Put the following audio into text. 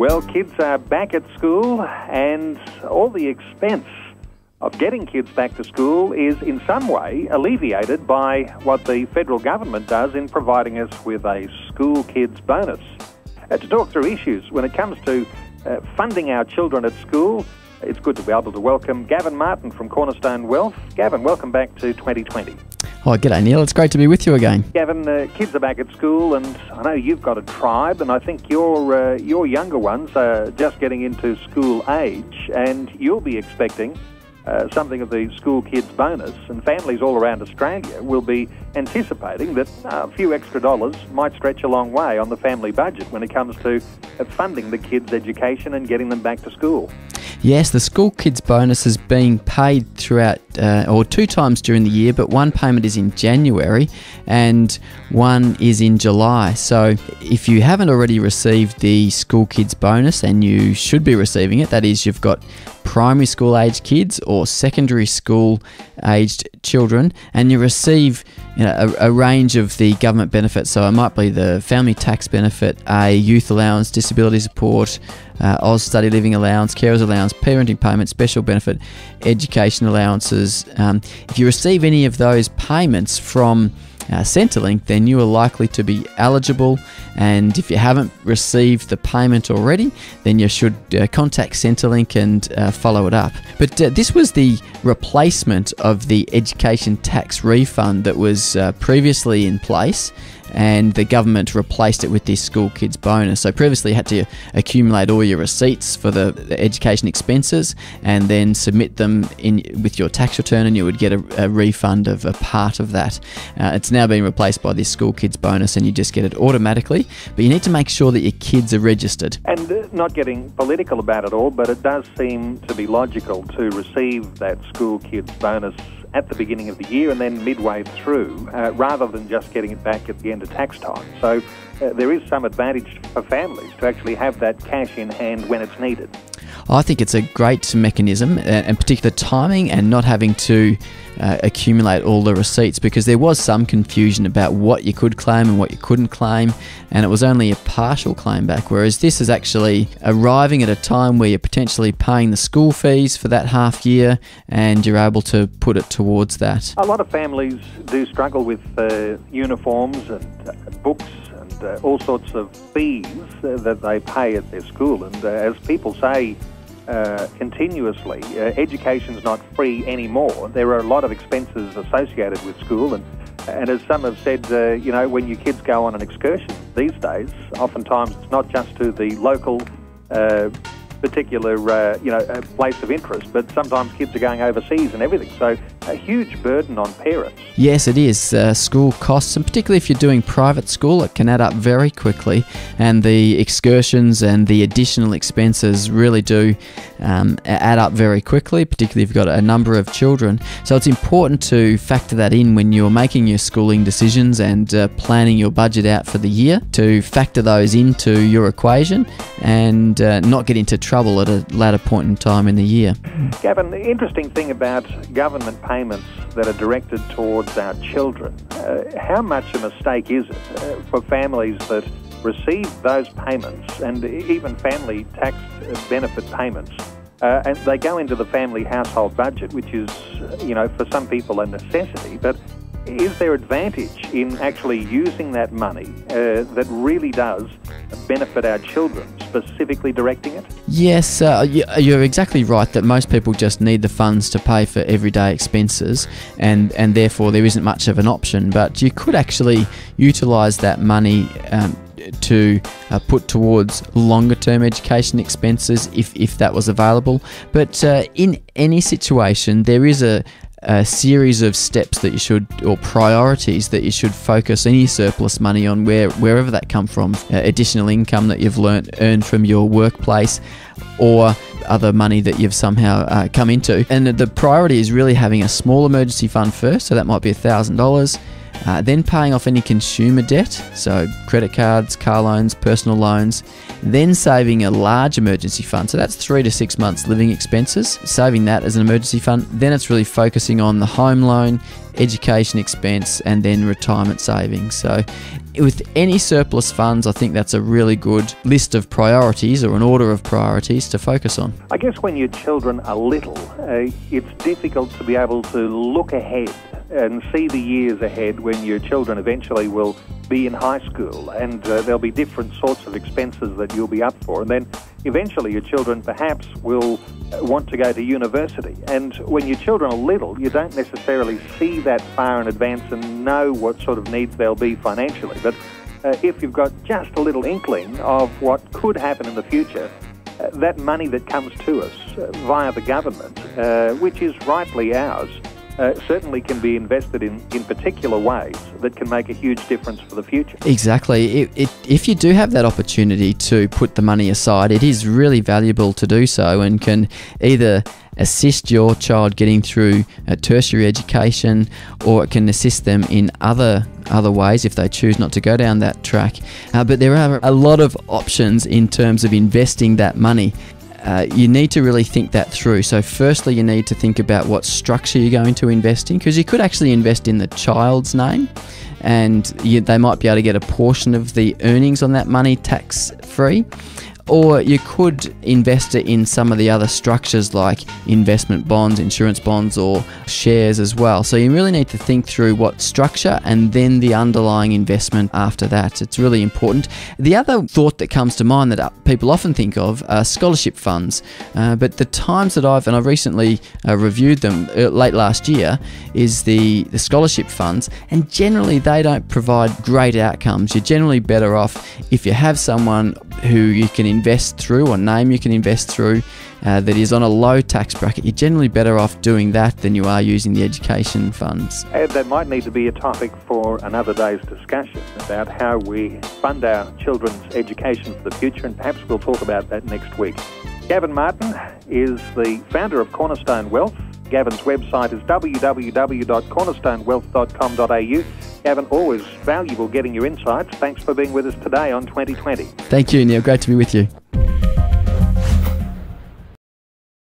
Well, kids are back at school, and all the expense of getting kids back to school is in some way alleviated by what the federal government does in providing us with a school kids bonus. To talk through issues when it comes to funding our children at school, it's good to be able to welcome Gavin Martin from Cornerstone Wealth. Gavin, welcome back to 2020. Oh, g'day Neil, it's great to be with you again. Gavin, kids are back at school, and I know you've got a tribe, and I think your younger ones are just getting into school age, and you'll be expecting something of the school kids bonus, and families all around Australia will be anticipating that a few extra dollars might stretch a long way on the family budget when it comes to funding the kids' education and getting them back to school. Yes, the school kids bonus is being paid throughout, or 2 times during the year, but one payment is in January and one is in July. So if you haven't already received the school kids bonus, and you should be receiving it, that is, you've got primary school aged kids or secondary school aged children, and you receive a range of the government benefits. So it might be the family tax benefit, a youth allowance, disability support, Oz study living allowance, carers allowance, parenting payment, special benefit, education allowances. If you receive any of those payments from Centrelink, then you are likely to be eligible, and if you haven't received the payment already, then you should contact Centrelink and follow it up. But this was the replacement of the education tax refund that was previously in place, and the government replaced it with this school kids bonus. So previously you had to accumulate all your receipts for the education expenses and then submit them in with your tax return, and you would get a refund of a part of that. It's now being replaced by this school kids bonus, and you just get it automatically, but you need to make sure that your kids are registered. And not getting political about it all, but it does seem to be logical to receive that school kids bonus at the beginning of the year and then midway through, rather than just getting it back at the end of tax time. So there is some advantage for families to actually have that cash in hand when it's needed. I think it's a great mechanism, and particularly the timing and not having to accumulate all the receipts, because there was some confusion about what you could claim and what you couldn't claim, and it was only a partial claim back, whereas this is actually arriving at a time where you're potentially paying the school fees for that half year, and you're able to put it towards that. A lot of families do struggle with uniforms and books and all sorts of fees that they pay at their school, and as people say continuously, education's not free anymore. There are a lot of expenses associated with school, and as some have said, when your kids go on an excursion these days, oftentimes it's not just to the local particular place of interest, but sometimes kids are going overseas and everything. So a huge burden on parents. Yes, it is. School costs, and particularly if you're doing private school, it can add up very quickly, and the excursions and the additional expenses really do add up very quickly, particularly if you've got a number of children. So it's important to factor that in when you're making your schooling decisions and planning your budget out for the year, to factor those into your equation and not get into trouble at a later point in time in the year. Gavin, the interesting thing about government payments that are directed towards our children, how much a mistake is it for families that receive those payments, and even family tax benefit payments, and they go into the family household budget, which is, for some people a necessity, but is there advantage in actually using that money that really does benefit our children, specifically directing it? Yes, you're exactly right that most people just need the funds to pay for everyday expenses, and therefore there isn't much of an option. But you could actually utilise that money to put towards longer term education expenses if that was available. But in any situation, there is a series of steps that you should, or priorities that you should focus any surplus money on, wherever that come from. Additional income that you've earned from your workplace, or other money that you've somehow come into. And the priority is really having a small emergency fund first, so that might be $1,000. Then paying off any consumer debt, so credit cards, car loans, personal loans, then saving a large emergency fund, so that's 3 to 6 months living expenses, saving that as an emergency fund. Then it's really focusing on the home loan, education expense, and then retirement savings. So with any surplus funds, I think that's a really good list of priorities, or an order of priorities to focus on. I guess when your children are little, it's difficult to be able to look ahead and see the years ahead when your children eventually will be in high school, and there'll be different sorts of expenses that you'll be up for. And then eventually your children perhaps will want to go to university. And when your children are little, you don't necessarily see that far in advance and know what sort of needs there'll be financially. But if you've got just a little inkling of what could happen in the future, that money that comes to us via the government, which is rightly ours, certainly can be invested in particular ways that can make a huge difference for the future. Exactly. If you do have that opportunity to put the money aside, it is really valuable to do so, and can either assist your child getting through a tertiary education, or it can assist them in other ways if they choose not to go down that track. But there are a lot of options in terms of investing that money. You need to really think that through. So firstly, you need to think about what structure you're going to invest in, because you could actually invest in the child's name, and they might be able to get a portion of the earnings on that money tax-free. Or you could invest it in some of the other structures like investment bonds, insurance bonds, or shares as well. So you really need to think through what structure and then the underlying investment after that. It's really important. The other thought that comes to mind that people often think of are scholarship funds. But the times that I've recently reviewed them late last year, is the scholarship funds, and generally they don't provide great outcomes. You're generally better off if you have someone who you can invest through, or name you can invest through, that is on a low tax bracket. You're generally better off doing that than you are using the education funds. That might need to be a topic for another day's discussion about how we fund our children's education for the future, and perhaps we'll talk about that next week. Gavin Martin is the founder of Cornerstone Wealth. Gavin's website is www.cornerstonewealth.com.au. Gavin, always valuable getting your insights. Thanks for being with us today on 2020. Thank you, Neil. Great to be with you.